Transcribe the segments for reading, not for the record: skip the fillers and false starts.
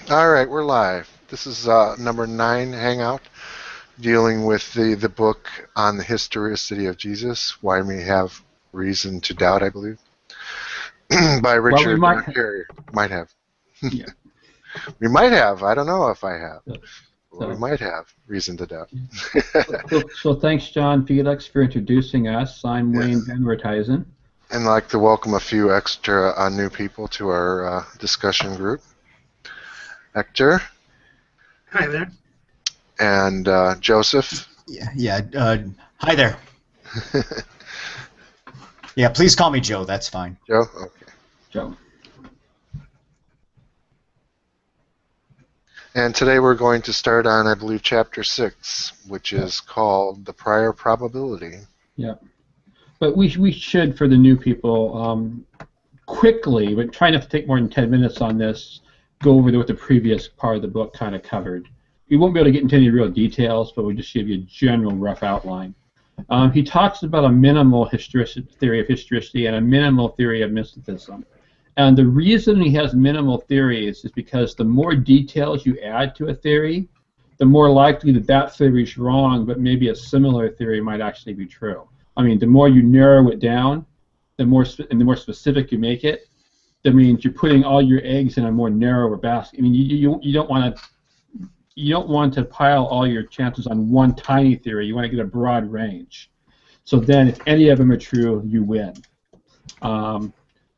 All right, we're live. This is number 9 Hangout, dealing with the book on the historicity of Jesus, Why We Have Reason to Doubt, I believe, by Well, we Richard might. Carrier. Might have. Yeah. We might have. I don't know if I have. Well, we So, might have reason to doubt. so thanks, John Felix, for introducing us. I'm Wayne Yes. Van Werthuysen. And I'd like to welcome a few extra new people to our discussion group. Hector. Hi there. And Joseph. Yeah. Hi there. Yeah, please call me Joe. That's fine. Joe? Okay. Joe. And today we're going to start on, I believe, Chapter 6, which is called The Prior Probability. Yeah. But we should, for the new people, quickly, but try not to take more than 10 minutes on this, go over what the previous part of the book kind of covered. We won't be able to get into any real details, but we'll just give you a general rough outline. He talks about a minimal theory of historicity and a minimal theory of mysticism. And the reason he has minimal theories is because the more details you add to a theory, the more likely that that theory is wrong, but maybe a similar theory might actually be true. I mean, the more you narrow it down, the more specific you make it, that means you're putting all your eggs in a more narrower basket. I mean, you don't want to pile all your chances on one tiny theory. You want to get a broad range. So then, if any of them are true, you win.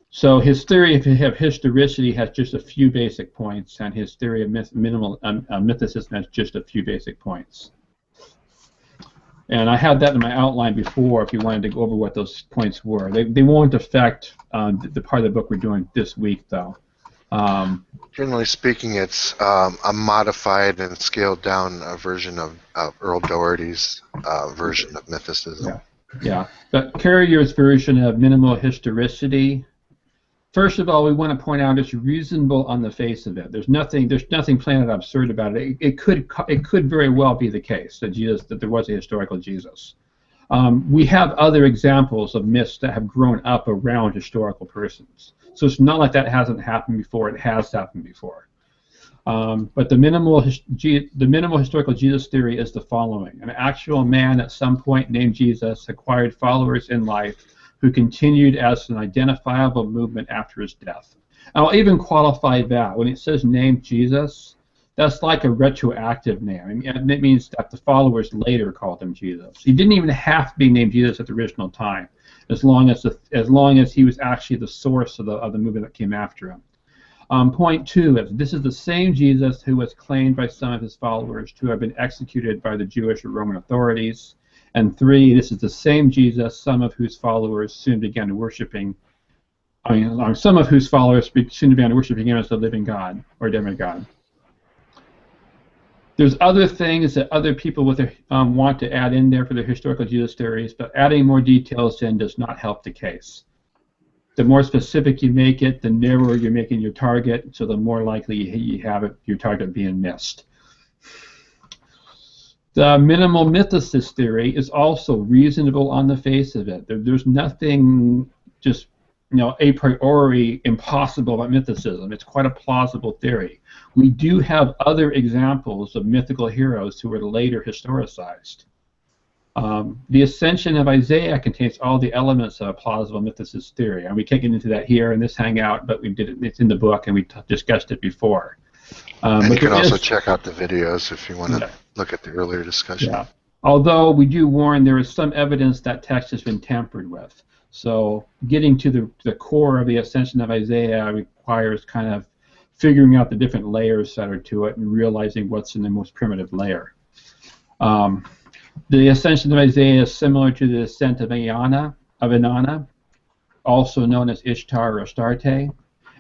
So his theory of historicity has just a few basic points, and his theory of mythicism has just a few basic points. And I had that in my outline before if you wanted to go over what those points were. They won't affect the part of the book we're doing this week, though. Generally speaking, it's a modified and scaled down version of Earl Doherty's version of mythicism. Yeah. But Carrier's version of minimal historicity, first of all, we want to point out it's reasonable on the face of it. There's nothing plain absurd about it. It could very well be the case that there was a historical Jesus. We have other examples of myths that have grown up around historical persons. So it's not like that hasn't happened before. It has happened before. But the minimal historical Jesus theory is the following: an actual man at some point named Jesus acquired followers in life who continued as an identifiable movement after his death. And I'll even qualify that. When it says named Jesus, that's like a retroactive name. I mean, it means that the followers later called him Jesus. He didn't even have to be named Jesus at the original time, as long as he was actually the source of the movement that came after him. Point 2 is this is the same Jesus who was claimed by some of his followers to have been executed by the Jewish or Roman authorities. And 3, this is the same Jesus, some of whose followers soon began worshiping. Some of whose followers soon began worshiping him as the living God or demigod. There's other things that other people want to add in there for their historical Jesus theories, but adding more details in does not help the case. The more specific you make it, the narrower you're making your target, so the more likely you have your target being missed. The minimal mythicist theory is also reasonable on the face of it. There's nothing just a priori impossible about mythicism. It's quite a plausible theory. We do have other examples of mythical heroes who were later historicized. The Ascension of Isaiah contains all the elements of a plausible mythicist theory, and we can't get into that here in this hangout, but it's in the book and we discussed it before. And you can also check out the videos if you want to look at the earlier discussion. Yeah. Although we do warn there is some evidence that text has been tampered with. So getting to the core of the Ascension of Isaiah requires kind of figuring out the different layers that are to it and realizing what's in the most primitive layer. The Ascension of Isaiah is similar to the Ascent of Inanna, also known as Ishtar or Astarte.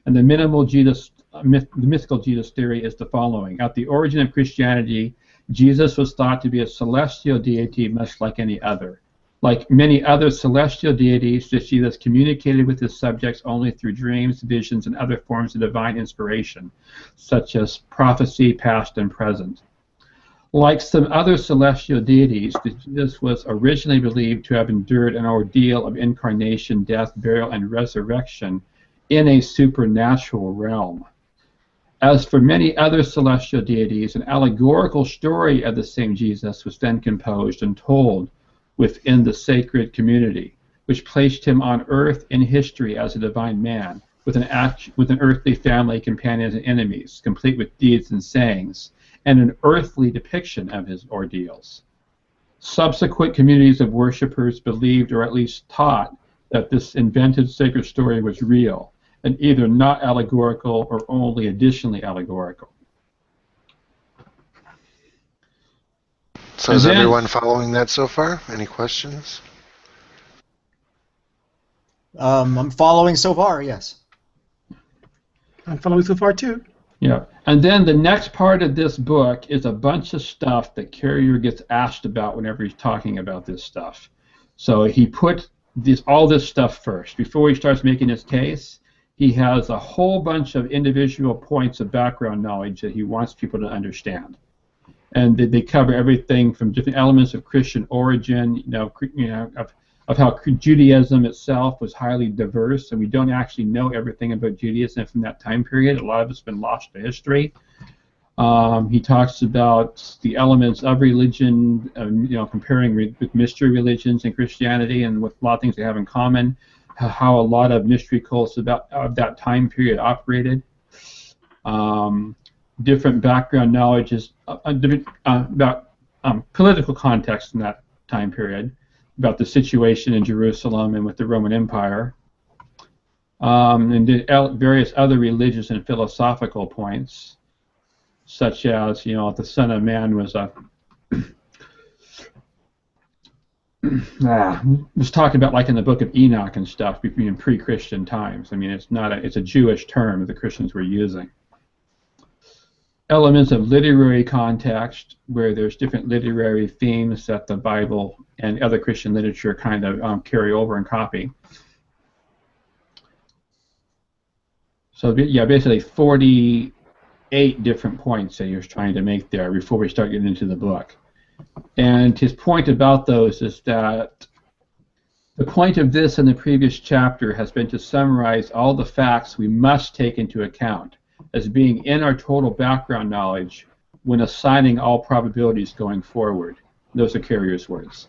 And the mythical Jesus theory is the following. At the origin of Christianity, Jesus was thought to be a celestial deity much like any other. Like many other celestial deities, Jesus communicated with his subjects only through dreams, visions, and other forms of divine inspiration, such as prophecy, past and present. Like some other celestial deities, Jesus was originally believed to have endured an ordeal of incarnation, death, burial, and resurrection in a supernatural realm. As for many other celestial deities, an allegorical story of the same Jesus was then composed and told within the sacred community, which placed him on earth in history as a divine man, with an earthly family, companions, and enemies, complete with deeds and sayings, and an earthly depiction of his ordeals. Subsequent communities of worshippers believed, or at least taught, that this invented sacred story was real, and either not allegorical or only additionally allegorical. So is everyone following that so far? Any questions? I'm following so far, yes. I'm following so far too. Yeah, and then the next part of this book is a bunch of stuff that Carrier gets asked about whenever he's talking about this stuff. So he put all this stuff first. Before he starts making his case, he has a whole bunch of individual points of background knowledge that he wants people to understand. And they cover everything from different elements of Christian origin, of how Judaism itself was highly diverse, and we don't actually know everything about Judaism from that time period. A lot of it's been lost to history. He talks about the elements of religion, comparing with mystery religions and Christianity, and with a lot of things they have in common. How a lot of mystery cults of that time period operated. Different background knowledge about political context in that time period, about the situation in Jerusalem and with the Roman Empire, and various other religious and philosophical points, such as, the Son of Man was a was talked about like in the Book of Enoch and stuff in pre-Christian times. I mean, it's a Jewish term that the Christians were using. Elements of literary context, where there's different literary themes that the Bible and other Christian literature kind of carry over and copy. So yeah, basically 48 different points that he was trying to make there before we start getting into the book. And his point about those is that the point of this and the previous chapter has been to summarize all the facts we must take into account as being in our total background knowledge when assigning all probabilities going forward. Those are Carrier's words.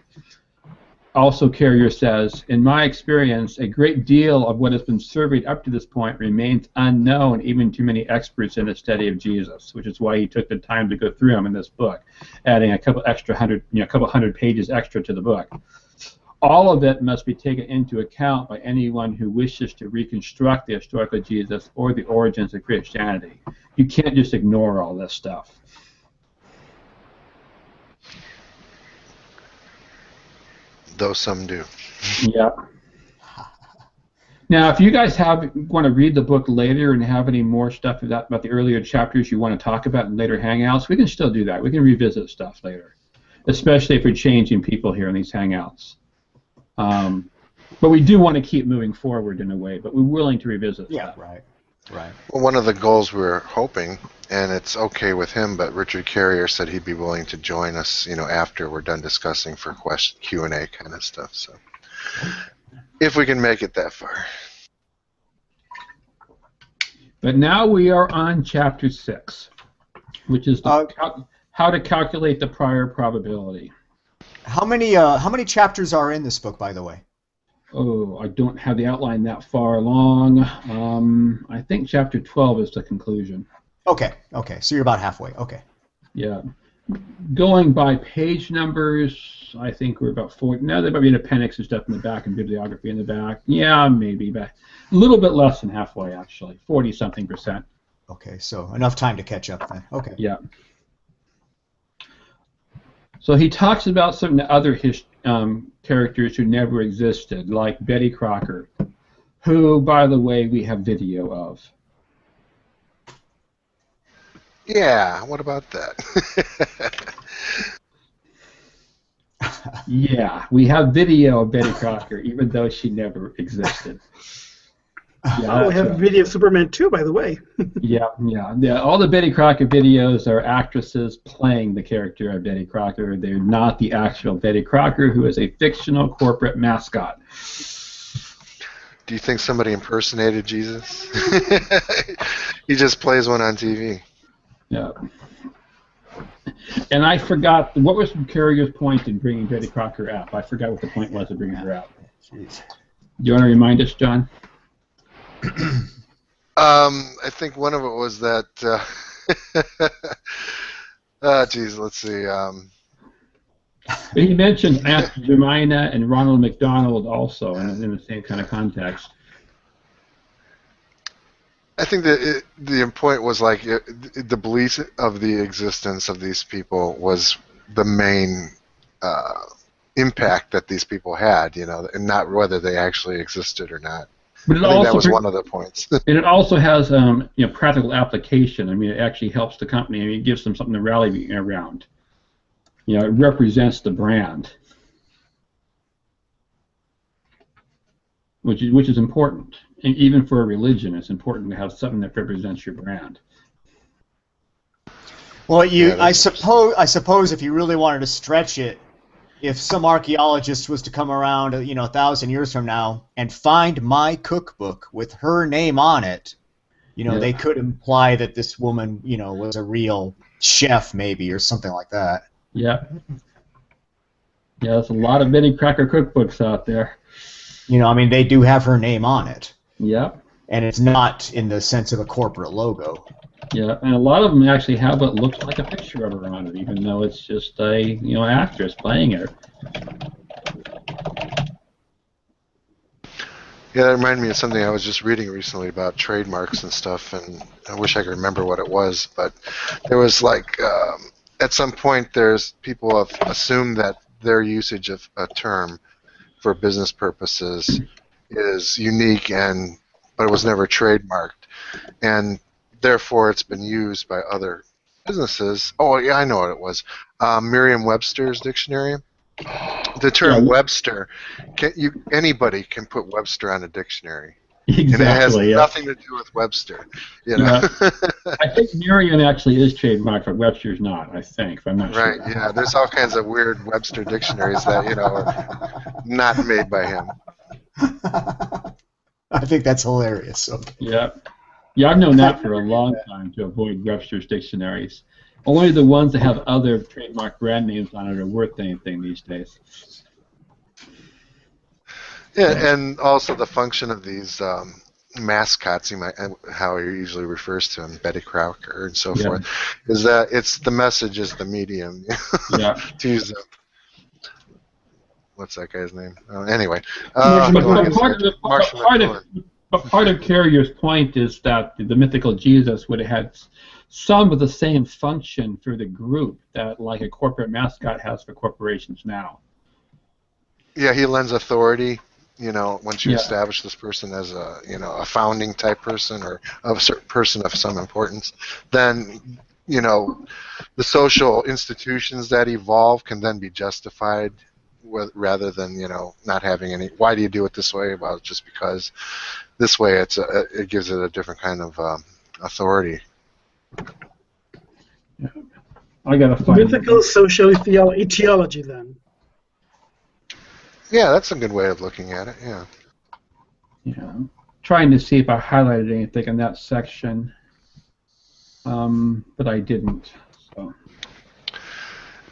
Also, Carrier says, in my experience, a great deal of what has been surveyed up to this point remains unknown even to many experts in the study of Jesus, which is why he took the time to go through them in this book, adding a couple hundred pages extra to the book. All of it must be taken into account by anyone who wishes to reconstruct the historical Jesus or the origins of Christianity. You can't just ignore all this stuff. Though some do. Yeah. Now, if you guys want to read the book later and have any more stuff about the earlier chapters you want to talk about in later Hangouts, we can still do that. We can revisit stuff later, especially if we're changing people here in these Hangouts. But we do want to keep moving forward in a way, but we're willing to revisit Yeah, stuff. right. Well, one of the goals we're hoping, and it's okay with him, but Richard Carrier said he'd be willing to join us, after we're done discussing for Q&A kind of stuff. So, if we can make it that far. But now we are on Chapter 6, which is how to calculate the prior probability. How many chapters are in this book, by the way? Oh, I don't have the outline that far along. I think Chapter 12 is the conclusion. Okay, so you're about halfway. Okay. Yeah. Going by page numbers, I think we're about 40. Now there might be an appendix and stuff in the back and bibliography in the back. Yeah, maybe, but a little bit less than halfway, actually. 40-something%. Okay, so enough time to catch up then. Okay. Yeah. So he talks about certain other characters who never existed, like Betty Crocker, who, by the way, we have video of. Yeah, what about that? Yeah, we have video of Betty Crocker, even though she never existed. Yeah, we have right. video of Superman 2, by the way. Yeah. All the Betty Crocker videos are actresses playing the character of Betty Crocker. They're not the actual Betty Crocker, who is a fictional corporate mascot. Do you think somebody impersonated Jesus? He just plays one on TV. Yeah. And I forgot, what was Carrier's point in bringing Betty Crocker out? I forgot what the point was of bringing her out. Jeez. Do you want to remind us, John? I think one of it was that. Geez, let's see. He mentioned Aunt Jemina and Ronald McDonald also in the same kind of context. I think that the point was like the belief of the existence of these people was the main impact that these people had, and not whether they actually existed or not. But I think that was one of the points. And it also has practical application. I mean, it actually helps the company. I mean, it gives them something to rally around. It represents the brand, which is important. And even for a religion, it's important to have something that represents your brand. Well, I suppose if you really wanted to stretch it, if some archaeologist was to come around, 1,000 years from now and find my cookbook with her name on it, they could imply that this woman, was a real chef, maybe, or something like that. Yeah. Yeah, there's a lot of Betty Crocker cookbooks out there. They do have her name on it. Yeah. And it's not in the sense of a corporate logo. Yeah, and a lot of them actually have what looks like a picture of her on it, even though it's just a actress playing her. Yeah, that reminded me of something I was just reading recently about trademarks and stuff, and I wish I could remember what it was, but there was at some point there's people have assumed that their usage of a term for business purposes is unique, but it was never trademarked, and therefore it's been used by other businesses. Oh yeah, I know what it was. Merriam-Webster's dictionary. The term Webster, anybody can put Webster on a dictionary. Exactly. And it has nothing to do with Webster. I think Merriam actually is trademarked, but Webster's not, I think, if I'm not sure. Right, yeah. There's all kinds of weird Webster dictionaries that, are not made by him. I think that's hilarious. Okay. Yeah. Yeah, I've known that for a long time, to avoid Webster's dictionaries. Only the ones that have other trademark brand names on it are worth anything these days. Yeah, and also the function of these mascots, how he usually refers to them, Betty Crocker and so forth, is that it's the message is the medium. Yeah. To use them. What's that guy's name? Anyway. But part of Carrier's point is that the mythical Jesus would have had some of the same function for the group that like a corporate mascot has for corporations now. Yeah, he lends authority. Once you establish this person as a founding type person or a certain person of some importance, then the social institutions that evolve can then be justified rather than not having any. Why do you do it this way? Well, just because this way it gives it a different kind of authority. Yeah. I gotta find mythical social etiology then. Yeah, that's a good way of looking at it. Yeah. Yeah. Trying to see if I highlighted anything in that section, but I didn't. So.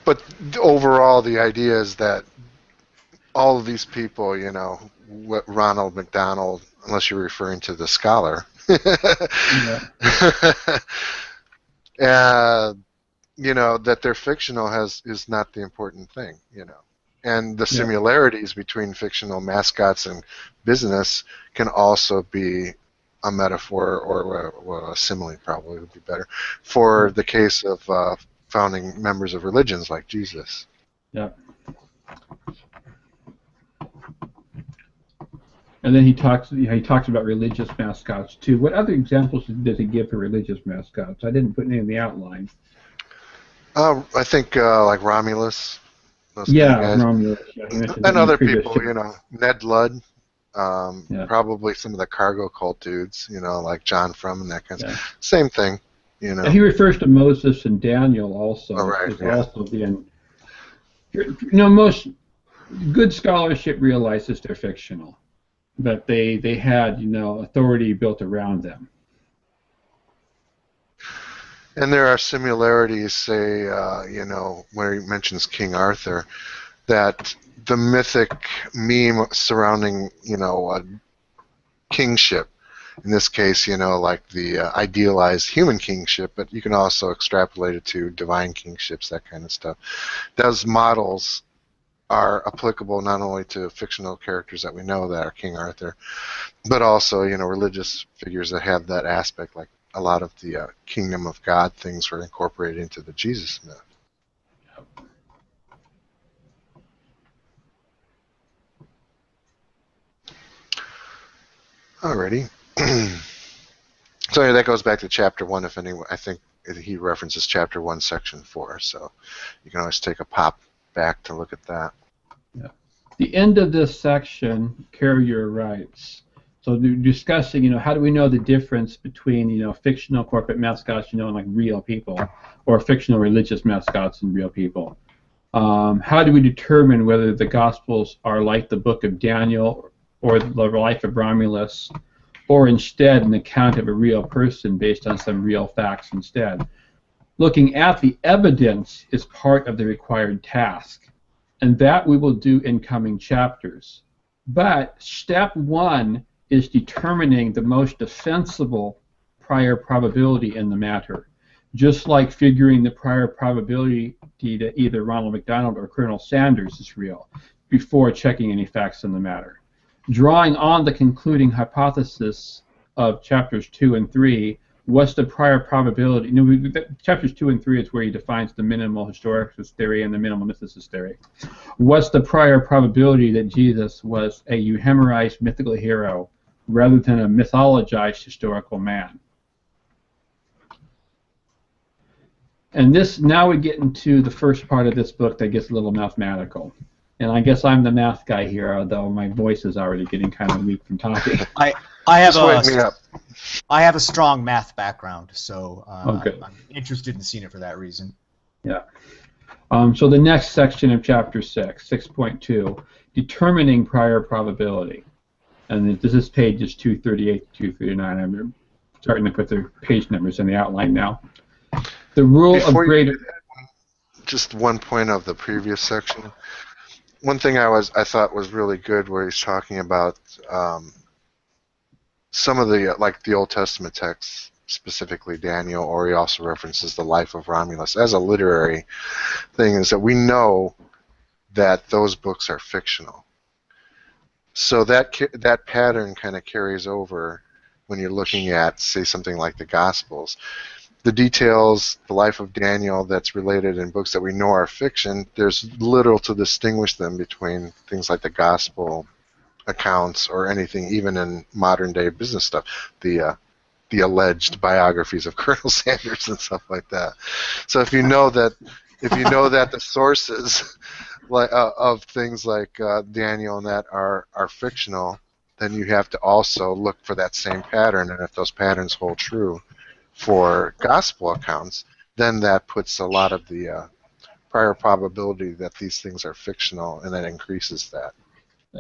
But overall, the idea is that all of these people, Ronald McDonald, unless you're referring to the scholar, that they're fictional is not the important thing, And the similarities between fictional mascots and business can also be a metaphor, or a simile probably would be better, for the case of founding members of religions like Jesus. Yeah. And then he talks about religious mascots too. What other examples does he give for religious mascots? I didn't put any in the outline. I think like Romulus. Romulus. Yeah, and other people, Ned Ludd. Probably some of the cargo cult dudes, like John Frum and that kind of stuff. Same thing, And he refers to Moses and Daniel also. Oh, right, also being, most good scholarship realizes they're fictional. but they had, authority built around them. And there are similarities, say, where he mentions King Arthur, that the mythic meme surrounding, kingship, in this case, like the idealized human kingship, but you can also extrapolate it to divine kingships, that kind of stuff. Those models are applicable not only to fictional characters that we know that are King Arthur, but also, religious figures that have that aspect, like a lot of the kingdom of God things were incorporated into the Jesus myth. Alrighty. So anyway, that goes back to chapter 1. If anyone, I think he references chapter 1, section 4. So you can always take a pop back to look at that. Yeah. The end of this section, Carrier writes. So they're discussing, how do we know the difference between, fictional corporate mascots, and like real people, or fictional religious mascots and real people? How do we determine whether the Gospels are like the book of Daniel or the life of Romulus, or instead an account of a real person based on some real facts instead? Looking at the evidence is part of the required task, and that we will do in coming chapters. But step 1 is determining the most defensible prior probability in the matter, just like figuring the prior probability that either Ronald McDonald or Colonel Sanders is real before checking any facts in the matter. Drawing on the concluding hypothesis of chapters 2 and 3, what's the prior probability? Chapters 2 and 3 is where he defines the minimal historicist theory and the minimal mythicist theory. What's the prior probability that Jesus was a euhemerized mythical hero rather than a mythologized historical man? And now we get into the first part of this book that gets a little mathematical. And I guess I'm the math guy here, although my voice is already getting kind of weak from talking. I have a strong math background, so I'm interested in seeing it for that reason. Yeah. So the next section of chapter 6, 6.2, determining prior probability. And this is pages 238 to 239. I'm starting to put the page numbers in the outline now. The rule of greater... Just one point of the previous section. One thing I thought was really good, where he's talking about some of the Old Testament texts, specifically Daniel, or he also references the life of Romulus as a literary thing, is that we know that those books are fictional. So that pattern kind of carries over when you're looking at, say, something like the Gospels. The details, the life of Daniel that's related in books that we know are fiction, there's little to distinguish them between things like the gospel accounts or anything, even in modern day business stuff, the alleged biographies of Colonel Sanders and stuff like that. So if you know that the sources of things like Daniel and that are fictional, then you have to also look for that same pattern, and if those patterns hold true for gospel accounts, then that puts a lot of the prior probability that these things are fictional, and that increases that.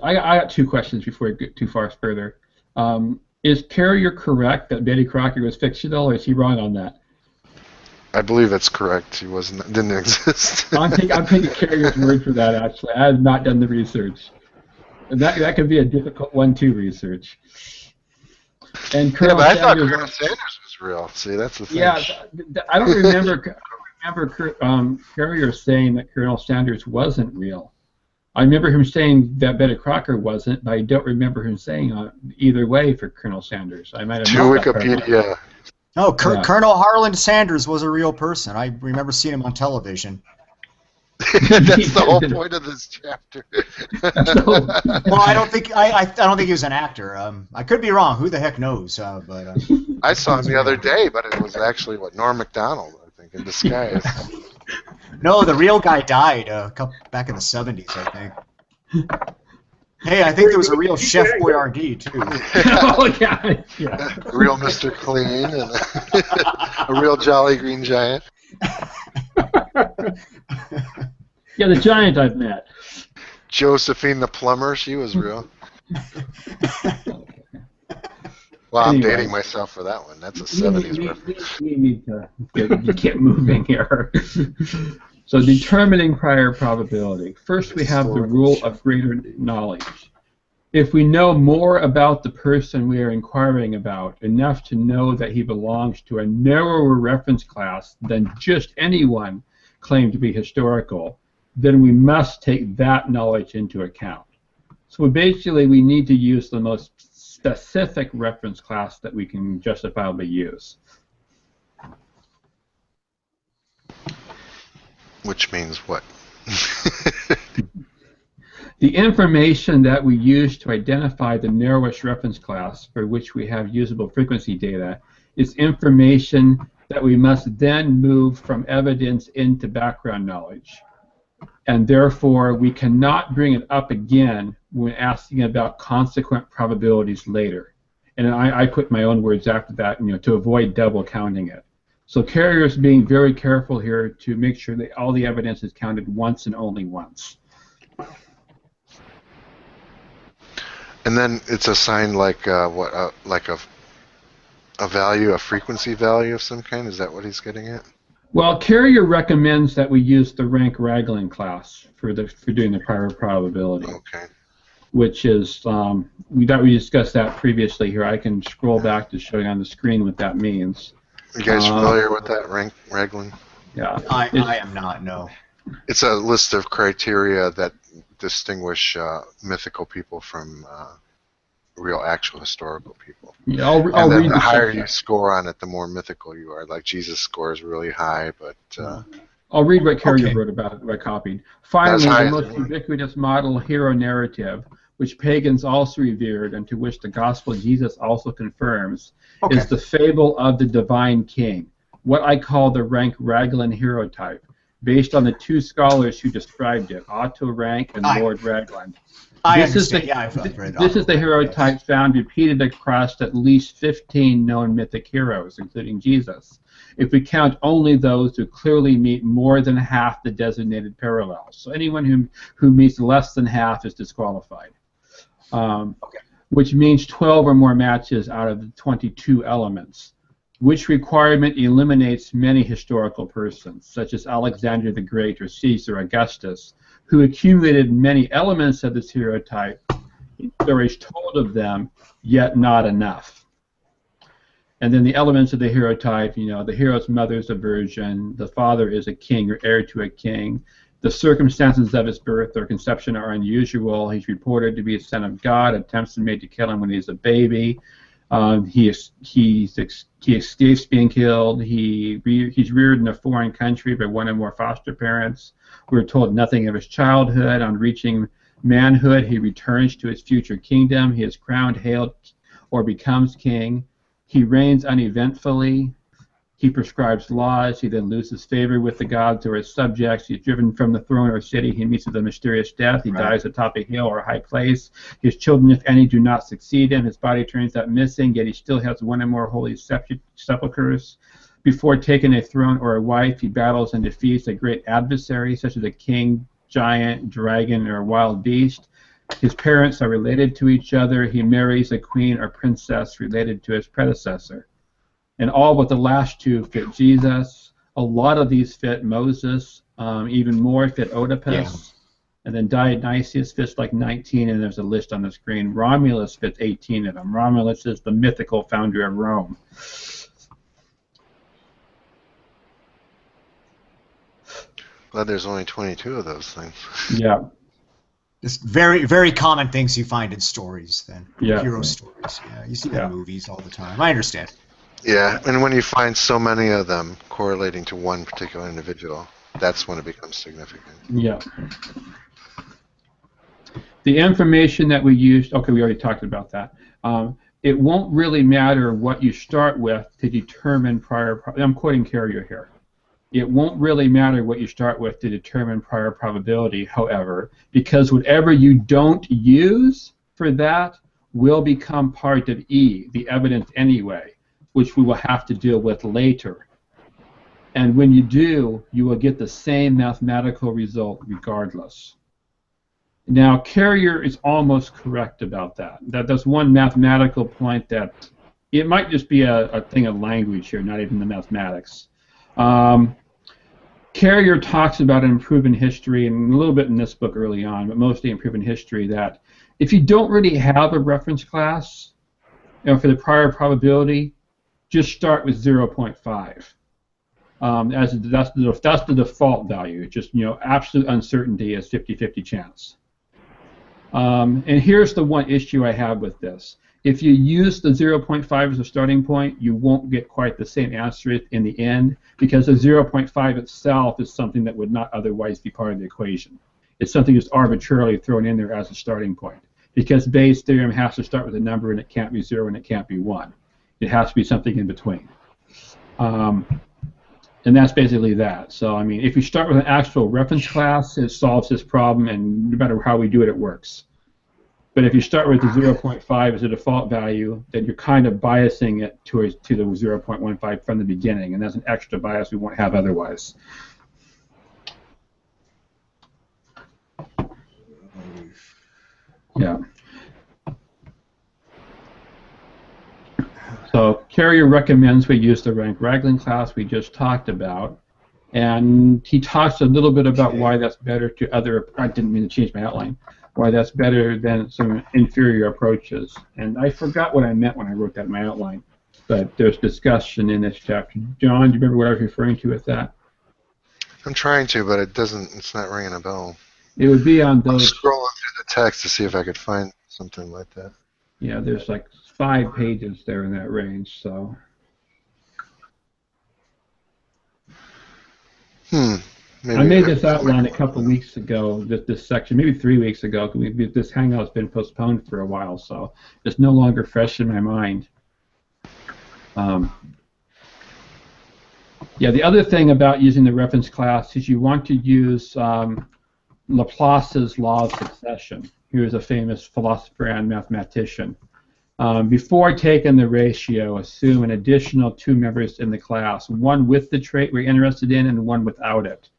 I got two questions before we get too far further. Is Carrier correct that Betty Crocker was fictional, or is he wrong on that? I believe it's correct. He didn't exist. I'm taking Carrier's word for that. Actually, I have not done the research. That could be a difficult one to research. And Colonel I thought Sanders, Colonel Sanders was real. See, that's the thing. Yeah, I don't remember. Carrier saying that Colonel Sanders wasn't real. I remember him saying that Betty Crocker wasn't, but I don't remember him saying either way for Colonel Sanders. I might have to Wikipedia. No, Colonel Harland Sanders was a real person. I remember seeing him on television. That's the whole point of this chapter. Well, I don't think he was an actor. I could be wrong. Who the heck knows? But I saw him the other day, but it was actually Norm Macdonald, I think, in disguise. No, the real guy died back in the 70s, I think. Hey, I think there was a real Chef Boyardee too. Oh yeah. A real Mr. Clean and a real Jolly Green Giant. Yeah, the giant I've met. Josephine the plumber, she was real. Well, I'm Anyway. dating myself for that one. That's a 70s reference. We need to get moving here. So determining prior probability. First, we have the rule of greater knowledge. If we know more about the person we are inquiring about, enough to know that he belongs to a narrower reference class than just anyone claimed to be historical, then we must take that knowledge into account. So basically, we need to use the most specific reference class that we can justifiably use. Which means what? The information that we use to identify the narrowest reference class for which we have usable frequency data is information that we must then move from evidence into background knowledge. And therefore, we cannot bring it up again when asking about consequent probabilities later. And I put my own words after that, to avoid double counting it. So Carrier is being very careful here to make sure that all the evidence is counted once and only once. And then it's assigned like like a value, a frequency value of some kind. Is that what he's getting at? Well, Carrier recommends that we use the rank-Raglan class for doing the prior probability. Okay. Which is we discussed that previously here. I can scroll back to show you on the screen what that means. You guys familiar with that Raglan? Yeah. I am not. No. It's a list of criteria that distinguish mythical people from real, actual historical people. Yeah, I'll and then read the higher you score on it, the more mythical you are. Like Jesus scores really high, but I'll read what Carrier wrote about it, what I copied. Finally, the most ubiquitous model hero narrative, which pagans also revered and to which the gospel of Jesus also confirms, is the fable of the divine king, what I call the rank-Raglan hero type, based on the two scholars who described it, Otto Rank and Lord Raglan. This is the hero type found repeated across at least 15 known mythic heroes, including Jesus, if we count only those who clearly meet more than half the designated parallels. So anyone who meets less than half is disqualified, which means 12 or more matches out of the 22 elements, which requirement eliminates many historical persons, such as Alexander the Great or Caesar Augustus, who accumulated many elements of this hero type. There is told of them, yet not enough. And then the elements of the hero type, the hero's mother is a virgin, the father is a king or heir to a king, the circumstances of his birth or conception are unusual, he's reported to be a son of God, attempts are made to kill him when he's a baby, he escapes being killed, he's reared in a foreign country by one or more foster parents, we're told nothing of his childhood. On reaching manhood, he returns to his future kingdom. He is crowned, hailed, or becomes king. He reigns uneventfully. He prescribes laws. He then loses favor with the gods or his subjects. He's driven from the throne or city. He meets with a mysterious death. He dies atop a hill or a high place. His children, if any, do not succeed him. His body turns up missing, yet he still has one or more holy sepulchres. Before taking a throne or a wife, he battles and defeats a great adversary, such as a king, giant, dragon, or wild beast. His parents are related to each other. He marries a queen or princess related to his predecessor. And all but the last two fit Jesus. A lot of these fit Moses. Even more fit Oedipus. Yeah. And then Dionysius fits like 19, and there's a list on the screen. Romulus fits 18 of them. Romulus is the mythical founder of Rome. Glad there's only 22 of those things. Yeah. Just very, very common things you find in stories, then. Yeah. Hero stories. Yeah, you see them in movies all the time. I understand. Yeah, and when you find so many of them correlating to one particular individual, that's when it becomes significant. Yeah. The information that we used, okay, we already talked about that. It won't really matter what you start with to determine prior, I'm quoting Carrier here. It won't really matter what you start with to determine prior probability, however, because whatever you don't use for that will become part of E, the evidence anyway, which we will have to deal with later. And when you do, you will get the same mathematical result regardless. Now, Carrier is almost correct about that. That's one mathematical point that it might just be a thing of language here, not even the mathematics. Carrier talks about an improving history, and a little bit in this book early on, but mostly improving history, that if you don't really have a reference class, for the prior probability, just start with 0.5. That's the default value. Just absolute uncertainty is 50-50 chance. And here's the one issue I have with this. If you use the 0.5 as a starting point, you won't get quite the same answer in the end, because the 0.5 itself is something that would not otherwise be part of the equation. It's something just arbitrarily thrown in there as a starting point, because Bayes' theorem has to start with a number, and it can't be 0 and it can't be 1. It has to be something in between. And that's basically that. So, I mean, if you start with an actual reference class, it solves this problem, and no matter how we do it, it works. But if you start with the 0.5 as a default value, then you're kind of biasing it to the 0.15 from the beginning, and that's an extra bias we won't have otherwise. Yeah. So Carrier recommends we use the Rank-Raglan class we just talked about, and he talks a little bit about why that's better to other. I didn't mean to change my outline. Why that's better than some inferior approaches. And I forgot what I meant when I wrote that in my outline, but there's discussion in this chapter. John, do you remember what I was referring to with that? I'm trying to, but it's not ringing a bell. It would be on I'm those. scrolling through the text to see if I could find something like that. Yeah, there's like 5 pages there in that range, so. Maybe I made this outline a couple weeks ago, this section, maybe 3 weeks ago. This Hangout's been postponed for a while, so it's no longer fresh in my mind. Yeah, the other thing about using the reference class is you want to use Laplace's law of succession. He was a famous philosopher and mathematician. Before taking the ratio, assume an additional 2 members in the class, one with the trait we're interested in and one without it.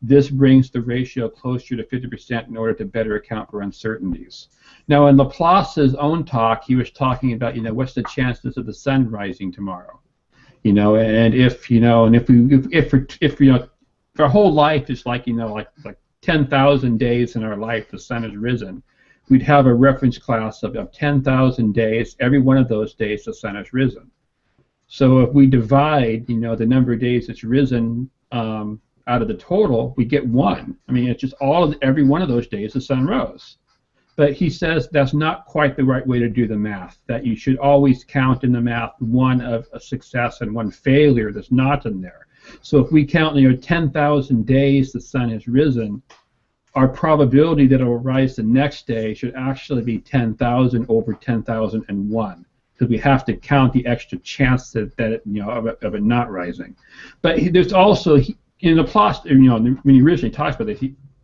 This brings the ratio closer to 50% in order to better account for uncertainties. Now, in Laplace's own talk, he was talking about, what's the chances of the sun rising tomorrow? And if our whole life is like 10,000 days in our life, the sun has risen. We'd have a reference class of 10,000 days. Every one of those days, the sun has risen. So if we divide, the number of days it's risen out of the total, we get 1. I mean, it's just every one of those days the sun rose. But he says that's not quite the right way to do the math, that you should always count in the math 1 of a success and 1 failure that's not in there. So if we count 10,000 days the sun has risen, our probability that it will rise the next day should actually be 10,000 over 10,001, because we have to count the extra chance that it, of it not rising. But there's also in Laplace, when he originally talks about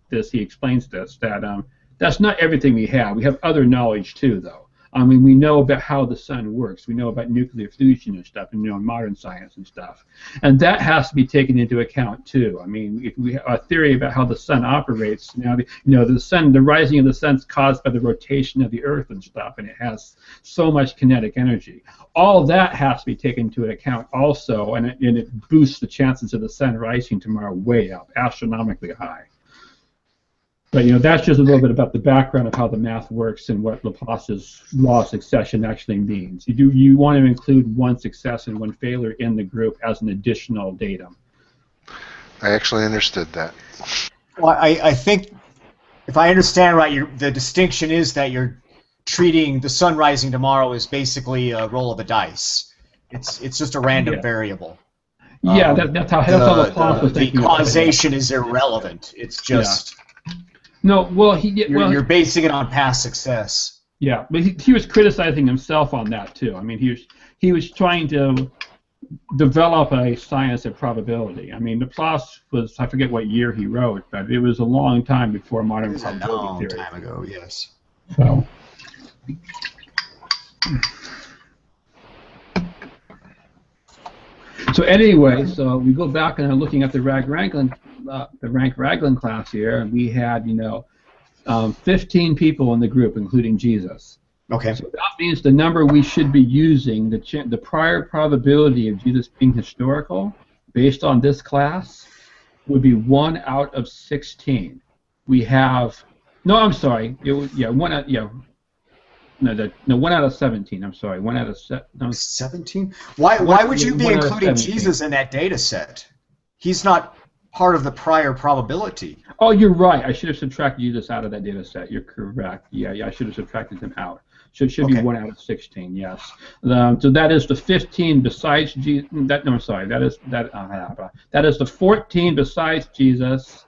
this, he explains this, that that's not everything we have. We have other knowledge too, though. I mean, we know about how the sun works. We know about nuclear fusion and stuff, and modern science and stuff, and that has to be taken into account too. I mean, if we have a theory about how the sun operates, now the rising of the sun is caused by the rotation of the Earth and stuff, and it has so much kinetic energy. All that has to be taken into account also, and it boosts the chances of the sun rising tomorrow way up, astronomically high. But that's just a little bit about the background of how the math works and what Laplace's law of succession actually means. You want to include 1 success and 1 failure in the group as an additional datum. I actually understood that. Well, I think if I understand right, the distinction is that you're treating the sun rising tomorrow as basically a roll of the dice. It's just a random variable. Yeah, that's how Laplace was thinking. The causation is irrelevant. It's just. Yeah. No, well, you're basing it on past success. Yeah, but he was criticizing himself on that too. I mean, he was trying to develop a science of probability. I mean, Laplace was, I forget what year he wrote, but it was a long time before modern probability theory. A long time ago, yes. So anyway, so we go back and are looking at the Rank-Raglan class here, and we had 15 people in the group, including Jesus. Okay. So that means the number we should be using, the prior probability of Jesus being historical, based on this class, would be 1 out of 16. We have, no, I'm sorry, yeah, 1 out, yeah, no, 1 out of 17. I'm sorry, 1 out of 17. Why would you be including Jesus in that data set? He's not part of the prior probability. Oh, you're right. I should have subtracted Jesus out of that data set. You're correct. Yeah, I should have subtracted him out. So it should be 1 out of 16. Yes. So that is the 15 besides Jesus. No, I'm sorry. That is the 14 besides Jesus,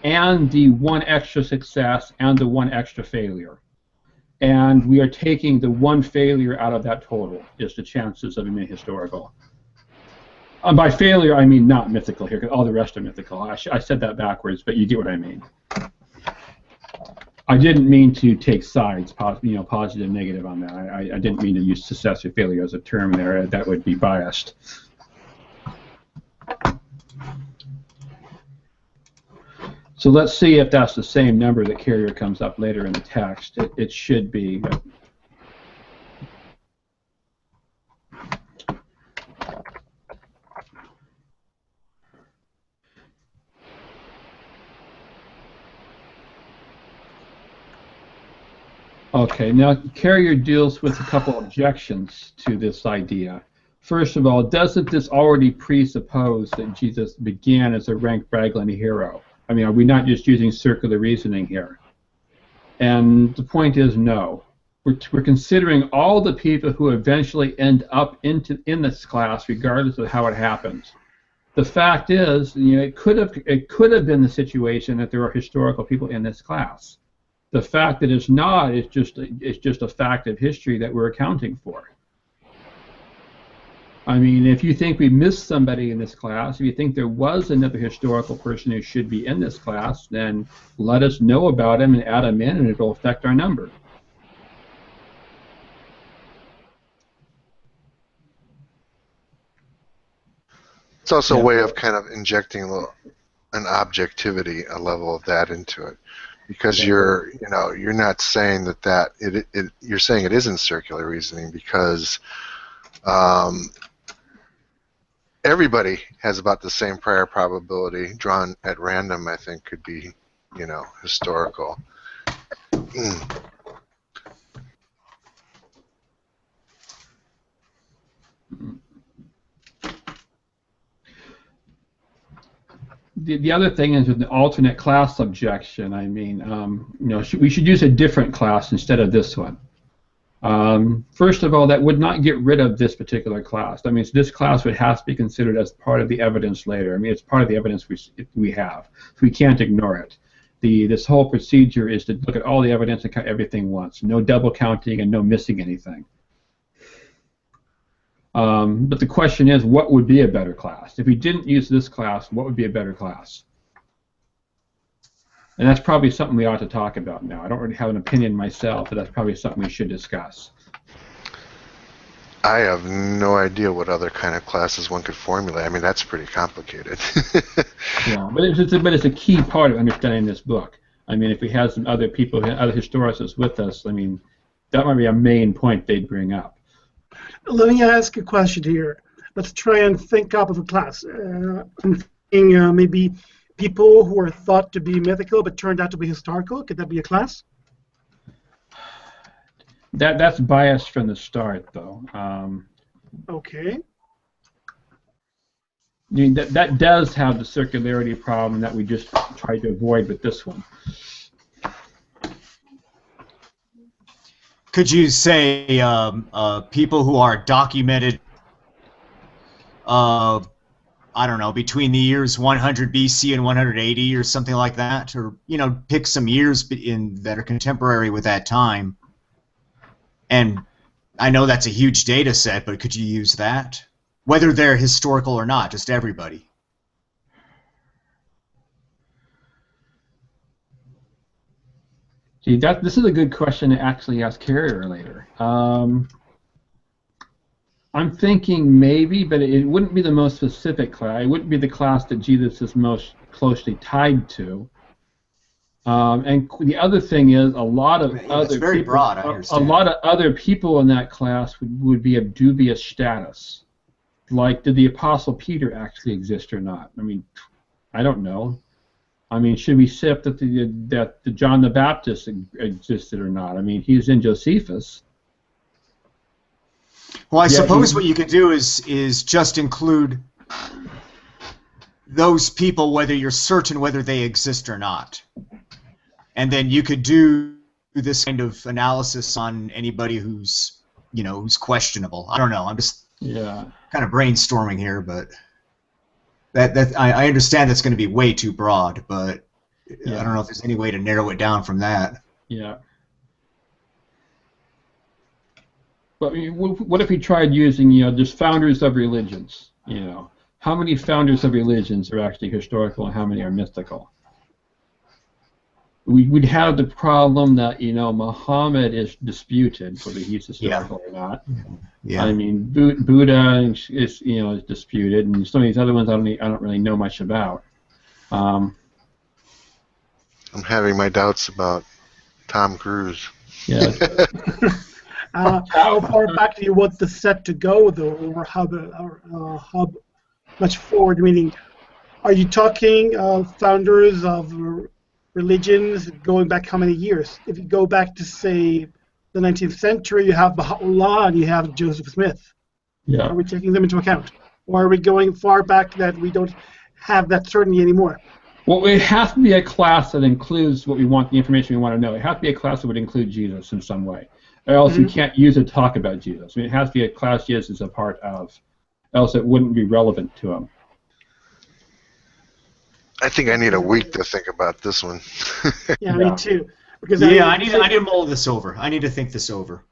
and the 1 extra success and the 1 extra failure. And we are taking the 1 failure out of that total, is the chances of him being historical. By failure, I mean not mythical here, because all the rest are mythical. I said that backwards, but you get what I mean. I didn't mean to take sides, positive, negative on that. I didn't mean to use success or failure as a term there. That would be biased. So let's see if that's the same number that Carrier comes up later in the text. It should be. Okay, now Carrier deals with a couple objections to this idea. First of all, doesn't this already presuppose that Jesus began as a rank Raglan hero? I mean, are we not just using circular reasoning here? And the point is no. We're considering all the people who eventually end up in this class, regardless of how it happens. The fact is, it could have been the situation that there are historical people in this class. The fact that it's not is just a fact of history that we're accounting for. I mean, if you think we missed somebody in this class, if you think there was another historical person who should be in this class, then let us know about him and add him in, and it'll affect our number. It's also a way of kind of injecting an objectivity, a level of that into it, because you're not saying you're saying it isn't circular reasoning because everybody has about the same prior probability drawn at random. I think could be, historical. The other thing is with the alternate class objection. I mean, we should use a different class instead of this one. First of all, that would not get rid of this particular class. That means this class would have to be considered as part of the evidence later. I mean, it's part of the evidence we have. So we can't ignore it. This whole procedure is to look at all the evidence and count everything once. No double counting and no missing anything. But the question is, what would be a better class? If we didn't use this class, what would be a better class? And that's probably something we ought to talk about now. I don't really have an opinion myself, but that's probably something we should discuss. I have no idea what other kind of classes one could formulate. I mean, that's pretty complicated. Yeah, but it's a key part of understanding this book. I mean, if we had some other people, other historians with us, I mean, that might be a main point they'd bring up. Let me ask a question here. Let's try and think up of a class. I'm thinking maybe people who are thought to be mythical but turned out to be historical. Could that be a class? That's biased from the start, though. Okay. I mean, that does have the circularity problem that we just tried to avoid with this one. Could you say people who are documented, I don't know, between the years 100 BC and 180 or something like that? Or, pick some years that are contemporary with that time. And I know that's a huge data set, but could you use that? Whether they're historical or not, just everybody. Gee, this is a good question to actually ask Carrier later. I'm thinking maybe, but it wouldn't be the most specific class. It wouldn't be the class that Jesus is most closely tied to. And the other thing is, a lot of It's very broad. I a understand. lot of other people in that class would be of dubious status. Like, did the Apostle Peter actually exist or not? I mean, I don't know. I mean, should we accept that the John the Baptist existed or not? I mean, he's in Josephus. Well, I suppose what you could do is just include those people, whether you're certain whether they exist or not, and then you could do this kind of analysis on anybody who's questionable. I don't know. I'm just kind of brainstorming here, but I understand that's going to be way too broad, but I don't know if there's any way to narrow it down from that. Yeah. But I mean, what if we tried using, just founders of religions? How many founders of religions are actually historical and how many are mythical? We'd have the problem that, Muhammad is disputed, whether he's historical or not. Yeah. I mean, Buddha is disputed, and some of these other ones I don't really know much about. I'm having my doubts about Tom Cruise. Yeah. How far back do you want the set to go, though, or how much forward? Meaning, are you talking founders of religions going back how many years? If you go back to, say, the 19th century, you have Baha'u'llah and you have Joseph Smith. Yeah. Are we taking them into account? Or are we going far back that we don't have that certainty anymore? Well, it has to be a class that includes what we want, the information we want to know. It has to be a class that would include Jesus in some way. Or else you can't use it to talk about Jesus. I mean, it has to be a class Jesus is a part of. Else it wouldn't be relevant to him. I think I need a week to think about this one. Yeah, me too. Because I need to mull this over. I need to think this over.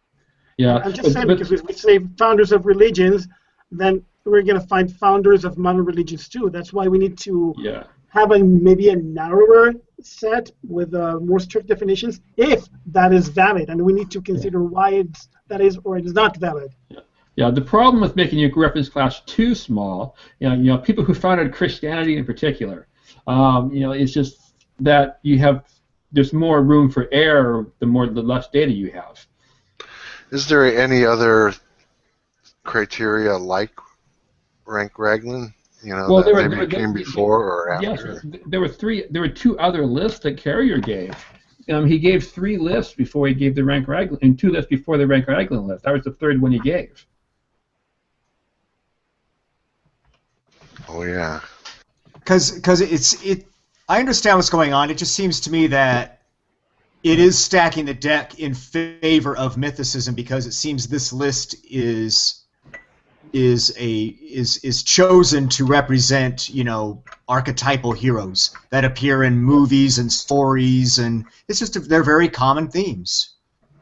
Yeah. I'm just saying, because if we say founders of religions, then we're going to find founders of modern religions too. That's why we need to have maybe a narrower set with more strict definitions, if that is valid, and we need to consider why that is or it is not valid. Yeah, the problem with making your reference class too small, people who founded Christianity in particular, it's just that there's more room for error the less data you have. Is there any other criteria like rank Raglan? That maybe came before or after? Yes, there were two other lists that Carrier gave. He gave 3 lists before he gave the rank Raglan, and 2 lists before the rank Raglan list. That was the third one he gave. Oh yeah. Because I understand what's going on. It just seems to me that it is stacking the deck in favor of mythicism, because it seems this list is chosen to represent, archetypal heroes that appear in movies and stories, and it's just they're very common themes.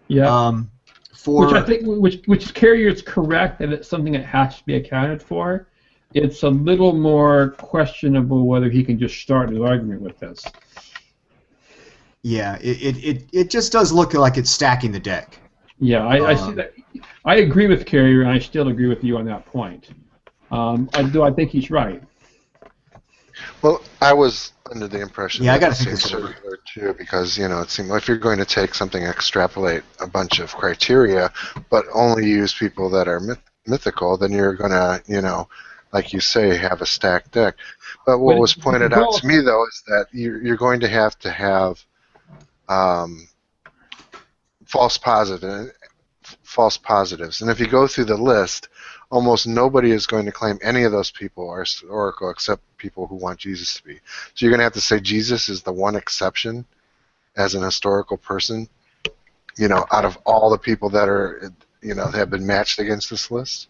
Yeah. Which I think, which Carrier's correct that it's something that has to be accounted for. It's a little more questionable whether he can just start his argument with this. Yeah, it just does look like it's stacking the deck. Yeah, I see that. I agree with Carrier, and I still agree with you on that point. I think he's right. Well, I was under the impression I that gotta it's think this over. circular too, because it seemed like if you're going to take something, extrapolate a bunch of criteria, but only use people that are mythical, then you're going to, like you say, have a stacked deck. But what was pointed out to me, though, is that you're going to have false positives, and if you go through the list, almost nobody is going to claim any of those people are historical except people who want Jesus to be. So you're going to have to say Jesus is the one exception as an historical person, out of all the people that are, have been matched against this list.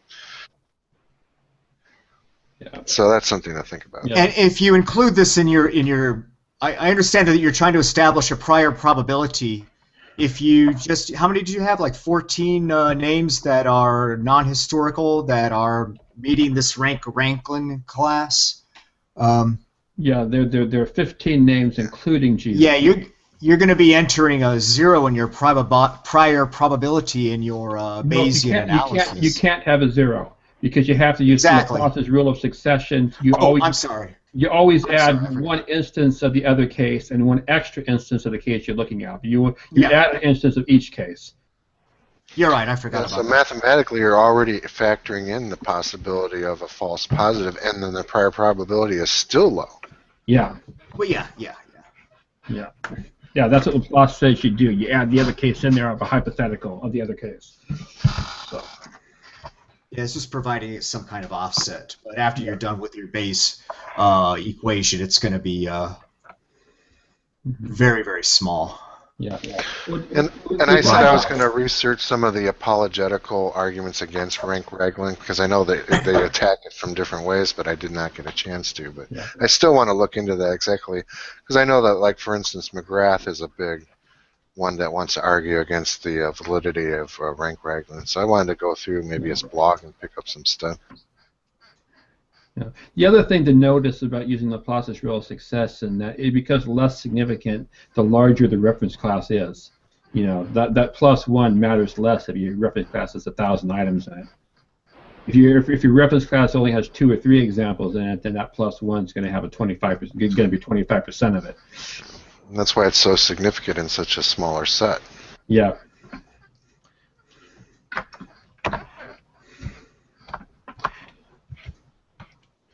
Yeah. So that's something to think about. Yeah. And if you include this in your, I understand that you're trying to establish a prior probability. If you just, how many did you have? Like 14 names that are non-historical that are meeting this Raglan class. Yeah, there are 15 names, including Jesus. Yeah, you're going to be entering a 0 in your prior probability in your Bayesian analysis. You can't have a 0. because you have to use Exactly. the Laplace's rule of succession. I'm sorry. You always I'm add sorry, one instance of the other case and one extra instance of the case you're looking at. You Yeah. add an instance of each case. You're right. I forgot Yeah, about so that. mathematically, you're already factoring in the possibility of a false positive, and then the prior probability is still low. Yeah. Well, yeah. Yeah, that's what Laplace says you do. You add the other case in there of a hypothetical of the other case. So. Yeah, it's just providing it some kind of offset. But after you're done with your base equation, it's going to be very, very small. Yeah. And I said I was going to research some of the apologetical arguments against rank wrangling, because I know that they attack it from different ways, but I did not get a chance to. But Yeah. I still want to look into that exactly, because I know that, like, for instance, McGrath is a big one that wants to argue against the validity of rank wrangling. So I wanted to go through maybe his blog and pick up some stuff. Yeah. The other thing to notice about using Laplace's rule of success is that it becomes less significant the larger the reference class is. You know, that +1 matters less if your reference class has 1,000 items in it. If your reference class only has 2 or 3 examples in it, then that +1 is going to have a 25%. Going to be 25% of it. And that's why it's so significant in such a smaller set. Yeah.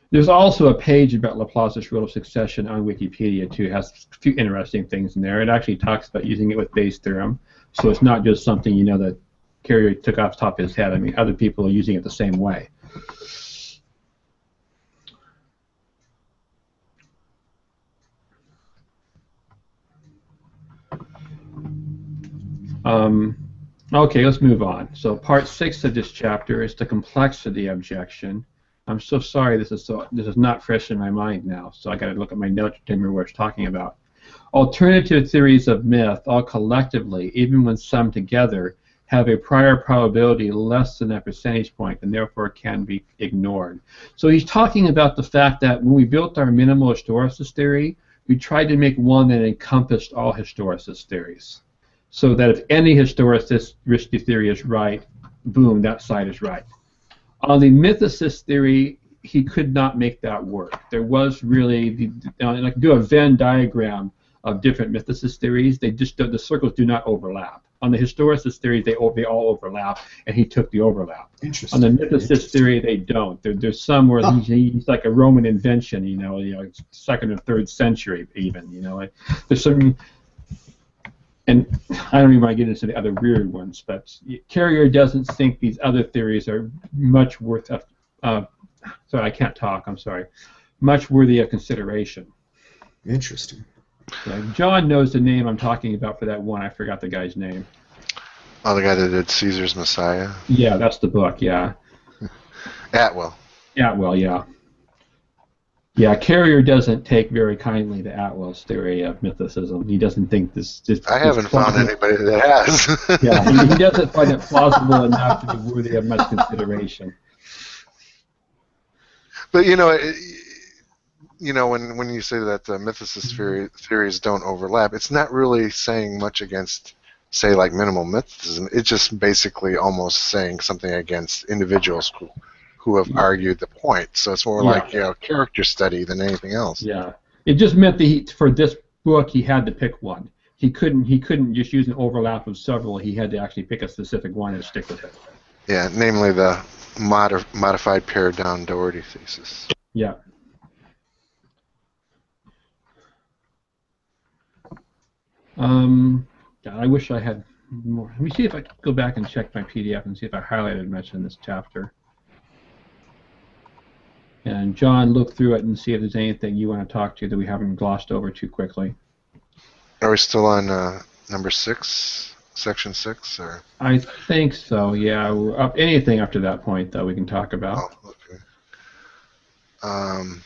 There's also a page about Laplace's rule of succession on Wikipedia too. It has a few interesting things in there. It actually talks about using it with Bayes' theorem, so it's not just something that Carrier took off the top of his head. I mean, other people are using it the same way. Okay, let's move on. So part 6 of this chapter is the complexity objection. I'm so sorry this is not fresh in my mind now, so I got to look at my notes to remember what it's talking about. Alternative theories of myth, all collectively, even when summed together, have a prior probability less than a percentage point and therefore can be ignored. So he's talking about the fact that when we built our minimal historicist theory, we tried to make one that encompassed all historicist theories, so that if any historicity theory is right, boom, that side is right. On the mythicist theory, he could not make that work. There was really, like do a Venn diagram of different mythicist theories. The circles do not overlap. On the historicist theory, they all overlap, and he took the overlap. Interesting. On the mythicist theory, they don't. There's some where he's like a Roman invention, 2nd or 3rd century even. There's some. And I don't even want to get into the other weird ones, but Carrier doesn't think these other theories are much worth of, sorry, I can't talk, I'm sorry, much worthy of consideration. Interesting. Yeah, John knows the name I'm talking about for that one. I forgot the guy's name. Oh, the guy that did Caesar's Messiah? Yeah, that's the book, yeah. Atwell. Atwell, yeah. Yeah, Carrier doesn't take very kindly to Atwell's theory of mythicism. He doesn't think this I haven't found anybody that has. Yeah, he doesn't find it plausible enough to be worthy of much consideration. But when you say that the mythicist theories don't overlap, it's not really saying much against, say, like minimal mythicism. It's just basically almost saying something against individuals who have argued the point. So it's more like character study than anything else. Yeah, it just meant that for this book he had to pick one. He couldn't just use an overlap of several. He had to actually pick a specific one and stick with it. Yeah, namely the modified pared down Doherty thesis. Yeah. I wish I had more. Let me see if I can go back and check my PDF and see if I highlighted much in this chapter. And John, look through it and see if there's anything you want to talk to that we haven't glossed over too quickly. Are we still on number 6, section 6, or? I think so. Yeah, we're up. Anything after that point, though, we can talk about. Oh, okay.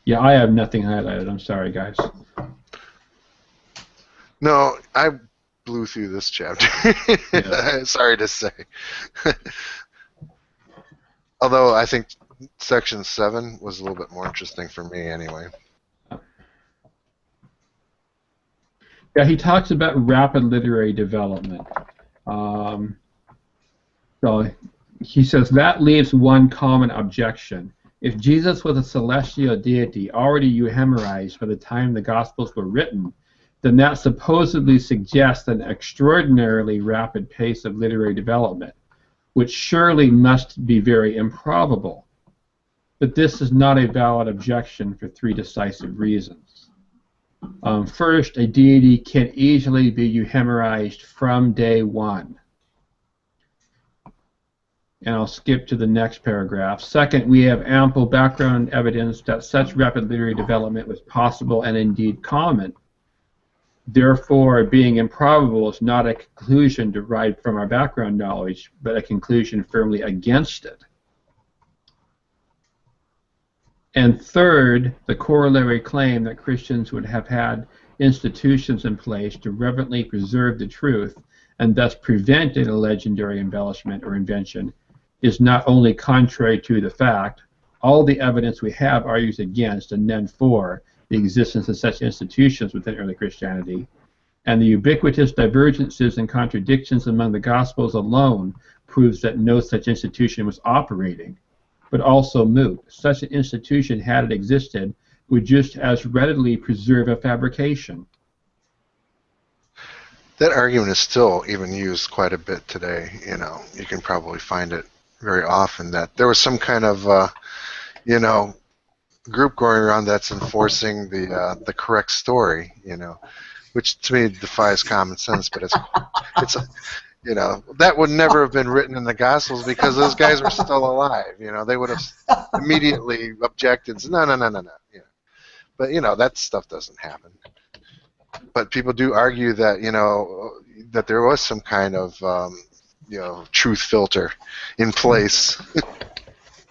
Yeah, I have nothing highlighted. I'm sorry, guys. No, I blew through this chapter. Yeah. Sorry to say. Although I think section 7 was a little bit more interesting for me anyway. Yeah, he talks about rapid literary development. So he says that leaves one common objection. If Jesus was a celestial deity already euhemerized by the time the Gospels were written, then that supposedly suggests an extraordinarily rapid pace of literary development, which surely must be very improbable. But this is not a valid objection for three decisive reasons. First, a deity can easily be euhemerized from day one. And I'll skip to the next paragraph. Second, we have ample background evidence that such rapid literary development was possible and indeed common. Therefore, being improbable is not a conclusion derived from our background knowledge, but a conclusion firmly against it. And third, the corollary claim that Christians would have had institutions in place to reverently preserve the truth and thus prevent a legendary embellishment or invention is not only contrary to the fact, all the evidence we have argues against and then for the existence of such institutions within early Christianity, and the ubiquitous divergences and contradictions among the Gospels alone proves that no such institution was operating, but also moot. Such an institution, had it existed, would just as readily preserve a fabrication. That argument is still even used quite a bit today. You know, you can probably find it very often that there was some kind of, you know, group going around that's enforcing the correct story. You know, which to me defies common sense. But it's you know, that would never have been written in the Gospels because those guys were still alive. You know, they would have immediately objected. No. Yeah. But you know, that stuff doesn't happen. But people do argue that, you know, that there was some kind of, you know, truth filter in place.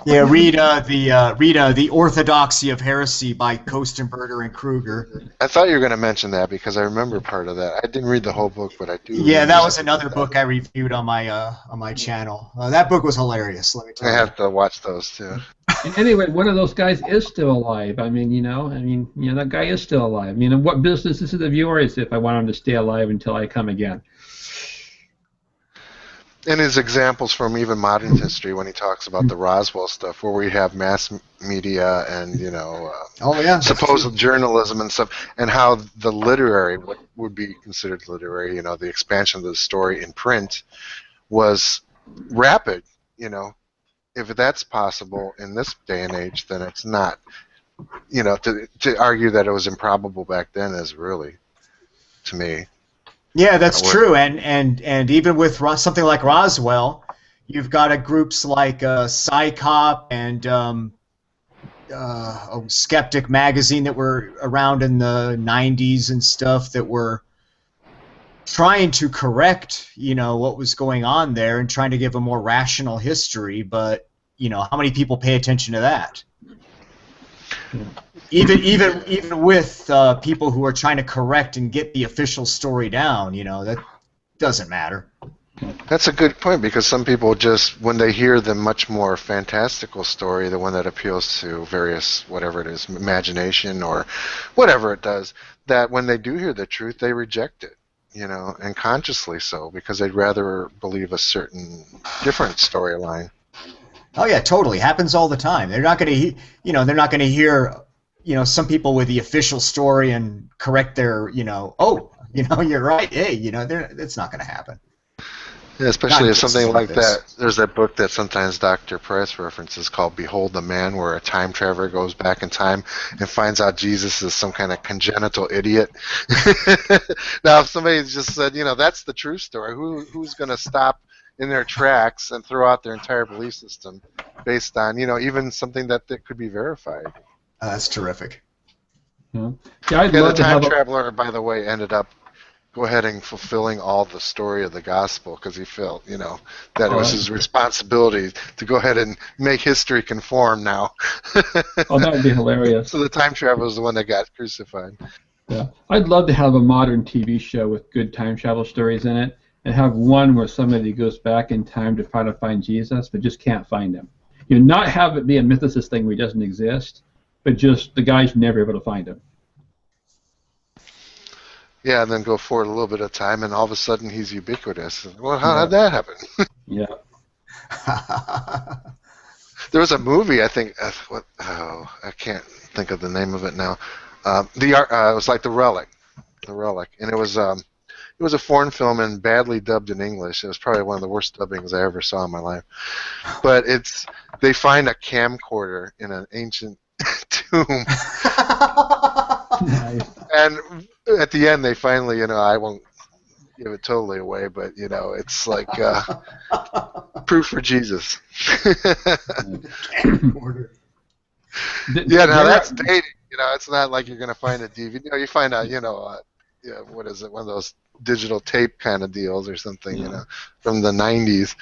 Yeah, read The Orthodoxy of Heresy by Kostenberger and Kruger. I thought you were going to mention that because I remember part of that. I didn't read the whole book, but I do. Yeah, that was another book I reviewed on my channel. That book was hilarious. Let me tell you. I have to watch those too. Anyway, one of those guys is still alive. I mean, that guy is still alive. I mean, what business is it of yours if I want him to stay alive until I come again? And his examples from even modern history when he talks about the Roswell stuff, where we have mass media and, you know, supposed journalism and stuff, and how the literary, what would be considered literary, you know, the expansion of the story in print was rapid, you know. If that's possible in this day and age, then it's not. You know, to argue that it was improbable back then is really, to me. Yeah, that's true. And even with something like Roswell, you've got groups like PsyCop and Skeptic magazine that were around in the 90s and stuff that were trying to correct, you know, what was going on there and trying to give a more rational history, but, you know, how many people pay attention to that? Even with people who are trying to correct and get the official story down, you know, that doesn't matter. That's a good point, because some people just, when they hear the much more fantastical story, the one that appeals to various, whatever it is, imagination or whatever it does, that when they do hear the truth, they reject it. You know, and consciously so, because they'd rather believe a certain different storyline. Oh yeah, totally. Happens all the time. They're not going to, you know, they're not going to hear, you know, some people with the official story and correct their, you know, oh, you know, you're right. Hey, you know, it's not going to happen. Yeah, especially if something like that. There's that book that sometimes Dr. Price references called Behold the Man, where a time traveler goes back in time and finds out Jesus is some kind of congenital idiot. Now, if somebody just said, you know, that's the true story, who's going to stop in their tracks and throw out their entire belief system based on, you know, even something that could be verified? That's terrific. Yeah, I'd Yeah, love the to time have traveler, by the way, ended up go ahead and fulfilling all the story of the gospel, because he felt, you know, that it was his responsibility to go ahead and make history conform now. Oh, that would be hilarious. So the time traveler was the one that got crucified. Yeah, I'd love to have a modern TV show with good time travel stories in it, and have one where somebody goes back in time to try to find Jesus, but just can't find him. You know, not have it be a mythicist thing where he doesn't exist, but just the guy's never able to find him. Yeah, and then go forward a little bit of time, and all of a sudden he's ubiquitous. Well, how did that happen? Yeah. There was a movie, I think. I can't think of the name of it now. It was like The Relic, and it was a foreign film and badly dubbed in English. It was probably one of the worst dubbings I ever saw in my life. But they find a camcorder in an ancient tomb, Nice. and at the end they finally, I won't give it totally away, but it's like proof for Jesus. Camcorder. Yeah, now that's dating. It's not like you're going to find a DVD. You find out, what is it? One of those digital tape kind of deals or something, Yeah. from the 90s.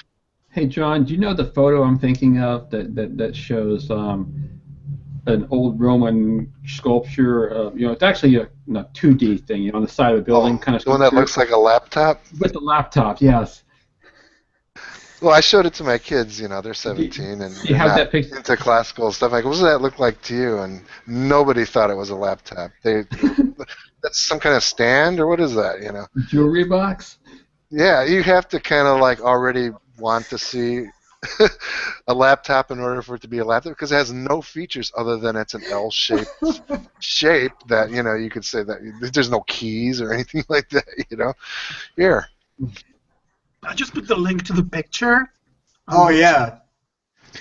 Hey, John, do you know the photo I'm thinking of that shows an old Roman sculpture? It's actually a 2D thing, on the side of the building, kind of The one that looks like a laptop? with the laptop. Yes. Well, I showed it to my kids. They're 17 and You they're have not that picture? into classical stuff. Like, what does that look like to you? And nobody thought it was a laptop. That's some kind of stand, or what is that? Jewelry box? Yeah, you have to kind of like already want to see a laptop in order for it to be a laptop, because it has no features other than it's an L-shaped shape that you could say that there's no keys or anything like that. Here. I just put the link to the picture. Oh yeah,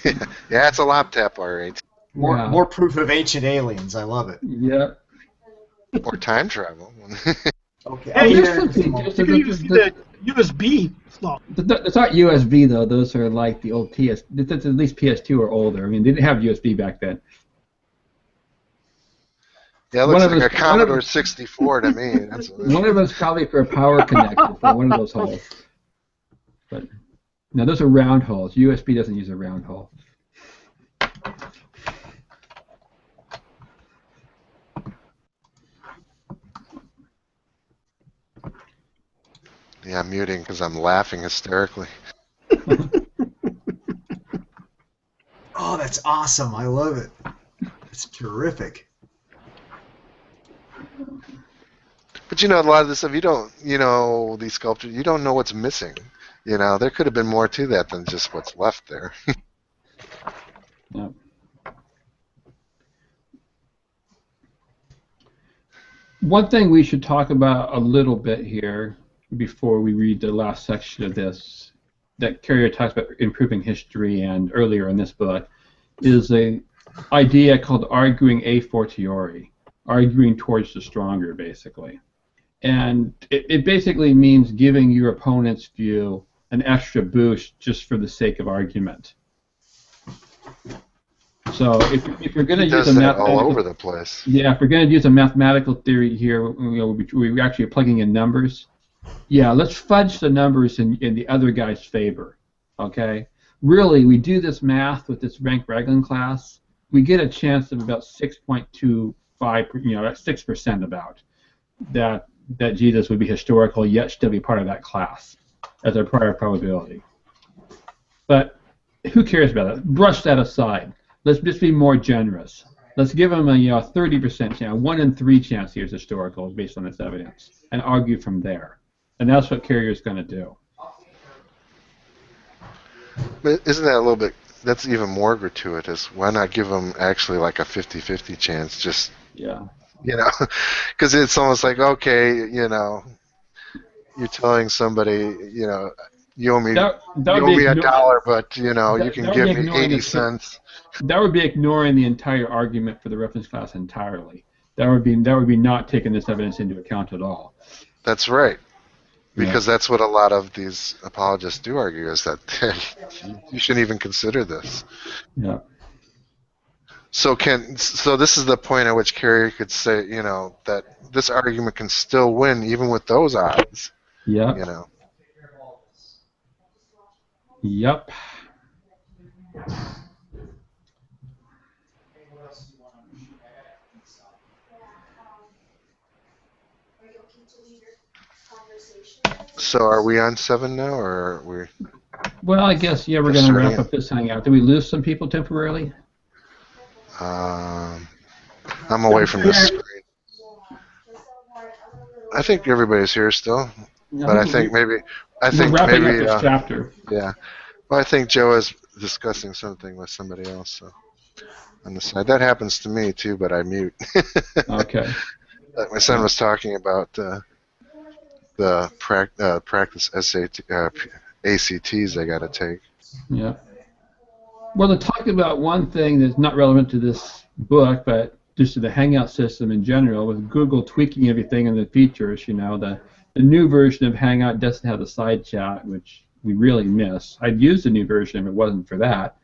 Yeah, it's a laptop, all right. more proof of ancient aliens. I love it. Yeah. Or time travel. Okay, Hey, I'll be here's there in just a something. moment. You can even see the USB slot. It's not USB though. Those are like the old PS. It's at least PS2 or older. I mean, they didn't have USB back then. Yeah, it One looks of like a us- Commodore 64 to me. That's what it is. One of us probably for a power connector for one of those holes. But now those are round holes. USB doesn't use a round hole. Yeah, I'm muting because I'm laughing hysterically. Oh, that's awesome! I love it. It's terrific. But a lot of this stuff, you don't, these sculptures, you don't know what's missing. There could have been more to that than just what's left there. Yeah. One thing we should talk about a little bit here before we read the last section of this, that Carrier talks about improving history and earlier in this book, is a idea called arguing a fortiori, arguing towards the stronger, basically. And it basically means giving your opponent's view an extra boost just for the sake of argument. So if you're going to It use does a that all mathematical, over the place. yeah, if we're going to use a mathematical theory here, we actually are plugging in numbers. Yeah, let's fudge the numbers in the other guy's favor. Okay, really, we do this math with this rank Raglan class. We get a chance of about 6.25, that's 6% about that Jesus would be historical yet still be part of that class as a prior probability. But who cares about that? Brush that aside. Let's just be more generous. Let's give him a 30% chance, 1 in 3 chance he is historical based on this evidence, and argue from there. And that's what Carrier's going to do. But isn't that a little bit, that's even more gratuitous. Why not give them actually like a 50-50 chance? Just, Yeah. because it's almost like, okay, you're telling somebody, you owe me, That you would owe be me igno- $1, but, you that can would give be me ignoring 80 the- cents. That would be ignoring the entire argument for the reference class entirely. That would be not taking this evidence into account at all. That's right. Yeah. Because that's what a lot of these apologists do argue, is that you shouldn't even consider this. Yeah. So this is the point at which Carrier could say, that this argument can still win even with those odds. Yeah. Yep. So are we on 7 now, or are we? Well, I guess, yeah, we're going to wrap up this hangout. Did we lose some people temporarily? I'm away from the screen. I think everybody's here still, but I think maybe We're wrapping up maybe this chapter. yeah, Well, I think Joe is discussing something with somebody else. So on the side, that happens to me too, but I mute. Okay. My son was talking about the practice ACTs I got to take. Yeah. Well, to talk about one thing that's not relevant to this book, but just to the Hangout system in general, with Google tweaking everything in the features, the new version of Hangout doesn't have the side chat, which we really miss. I'd use the new version if it wasn't for that.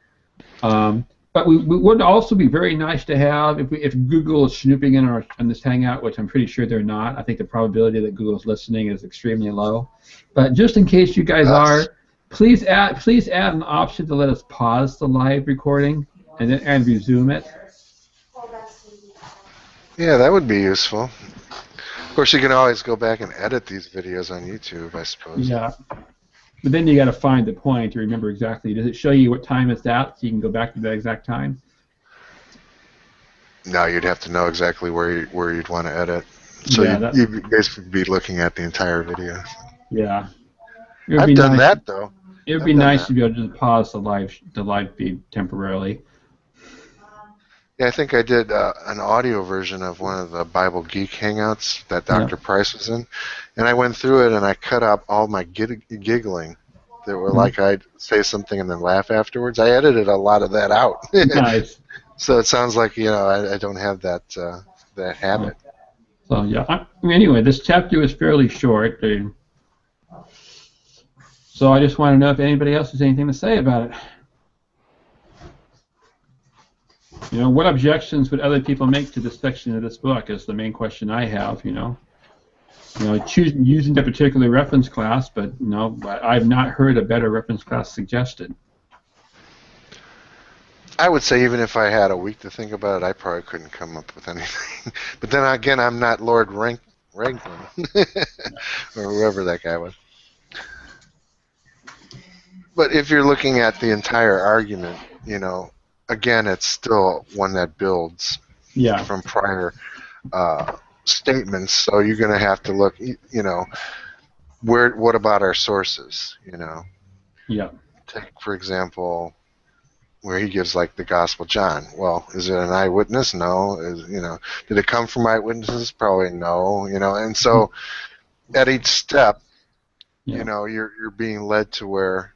But we would also be very nice to have if Google is snooping in on this Hangout, which I'm pretty sure they're not. I think the probability that Google's listening is extremely low. But just in case you guys are, please add an option to let us pause the live recording and resume it. Yeah, that would be useful. Of course, you can always go back and edit these videos on YouTube, I suppose. Yeah. But then you got to find the point to remember exactly. Does it show you what time it's at so you can go back to that exact time? No, you'd have to know exactly where you'd want to edit. So Yeah, you'd basically be looking at the entire video. Yeah. I've done that though. It would be nice to be able to just pause the live feed temporarily. Yeah, I think I did an audio version of one of the Bible Geek Hangouts that Dr. Price was in, and I went through it and I cut out all my giggling that were like I'd say something and then laugh afterwards. I edited a lot of that out. Nice. So it sounds like I don't have that that habit. So yeah. Anyway, this chapter was fairly short. So I just want to know if anybody else has anything to say about it. What objections would other people make to this section of this book is the main question I have, using a particular reference class, but I've not heard a better reference class suggested. I would say even if I had a week to think about it, I probably couldn't come up with anything. But then again, I'm not Lord Rankin or whoever that guy was. But if you're looking at the entire argument, again, it's still one that builds from prior statements. So you're going to have to look, what about our sources? Yeah. Take, for example, where he gives like the Gospel of John. Well, is it an eyewitness? No. Did it come from eyewitnesses? Probably no. And so at each step, you're being led to where,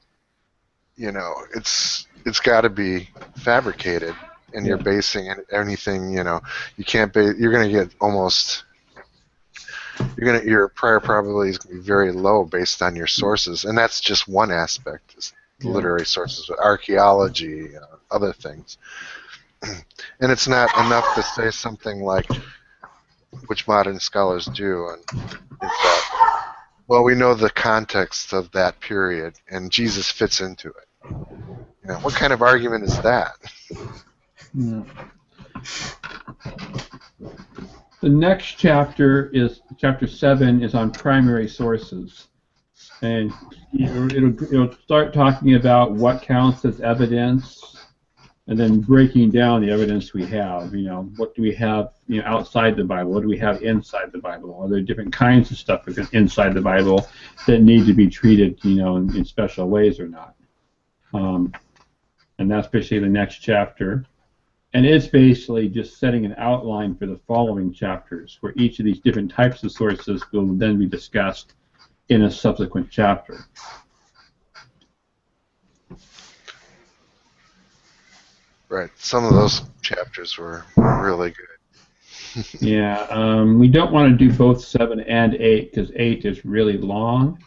it's got to be fabricated, and you're basing anything. You can't you're going to get almost. Your prior probability is going to be very low based on your sources, and that's just one aspect. Literary sources, archaeology, other things. And it's not enough to say something like, which modern scholars do, and is that, well, we know the context of that period, and Jesus fits into it. What kind of argument is that? Yeah. The next chapter chapter 7 is on primary sources, and it'll start talking about what counts as evidence, and then breaking down the evidence we have. What do we have outside the Bible? What do we have inside the Bible? Are there different kinds of stuff inside the Bible that need to be treated in special ways or not? And that's basically the next chapter. And it's basically just setting an outline for the following chapters, where each of these different types of sources will then be discussed in a subsequent chapter. Right. Some of those chapters were really good. Yeah. We don't want to do both 7 and 8 because 8 is really long.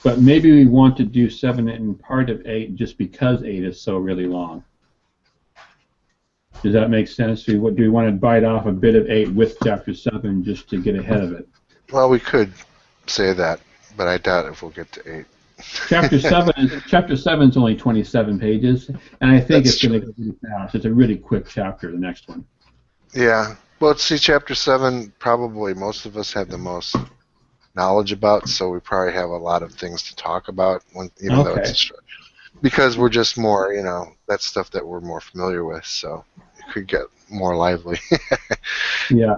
But maybe we want to do 7 and part of 8 just because 8 is so really long. Does that make sense? Do we want to bite off a bit of 8 with chapter 7 just to get ahead of it? Well, we could say that, but I doubt if we'll get to 8. Chapter 7 is only 27 pages, and I think it's going to go really fast. It's a really quick chapter, the next one. Yeah. Well, see, chapter 7, probably most of us have the most knowledge about, so we probably have a lot of things to talk about, even though it's a stretch. Because we're just more, that's stuff that we're more familiar with, so it could get more lively. Yeah.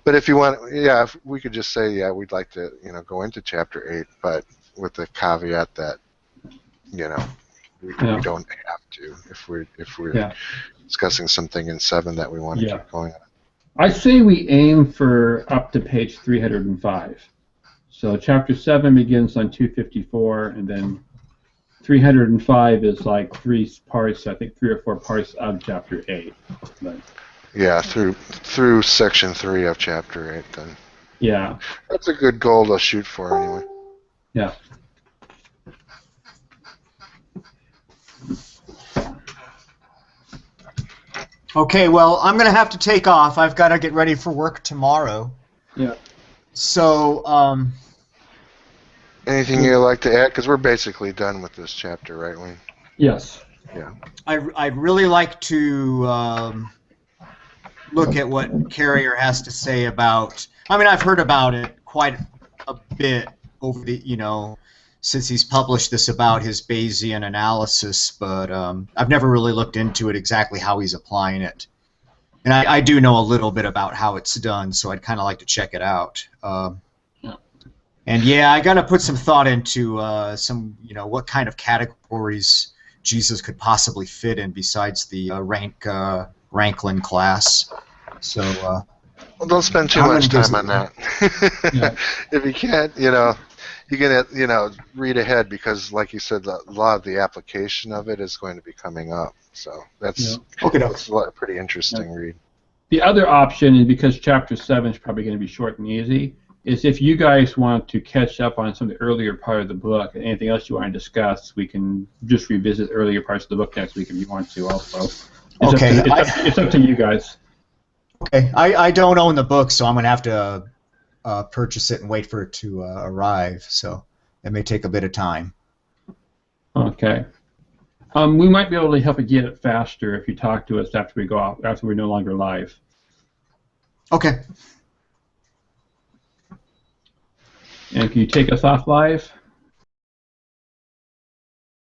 But if you want, if we could just say, we'd like to, go into chapter 8, but with the caveat that you know, we don't have to if we're discussing something in 7 that we want to keep going on. I say we aim for up to page 305. So chapter 7 begins on 254, and then 305 is like 3 parts, I think 3 or 4 parts of chapter 8. But, yeah, through section 3 of chapter 8 then. Yeah. That's a good goal to shoot for anyway. Yeah. Okay, well, I'm going to have to take off. I've got to get ready for work tomorrow. Yeah. So, anything you'd like to add? Because we're basically done with this chapter, right, Wayne? Yes. Yeah. I'd really like to look at what Carrier has to say about. I mean, I've heard about it quite a bit over the, since he's published this about his Bayesian analysis, but I've never really looked into it exactly how he's applying it. And I do know a little bit about how it's done, so I'd kind of like to check it out. And yeah, I got to put some thought into some, what kind of categories Jesus could possibly fit in besides the Ranklin class. So. Well, don't spend too much time on that. If you can't, you can, read ahead because, like you said, a lot of the application of it is going to be coming up. So that's a pretty interesting read. The other option, is because chapter 7 is probably going to be short and easy, is if you guys want to catch up on some of the earlier part of the book, and anything else you want to discuss, we can just revisit earlier parts of the book next week if you want to also. It's up to you guys. Okay, I don't own the book, so I'm going to have to purchase it and wait for it to arrive, so it may take a bit of time. Okay. We might be able to help you get it faster if you talk to us after we go out, after we're no longer live. Okay. And can you take us off live?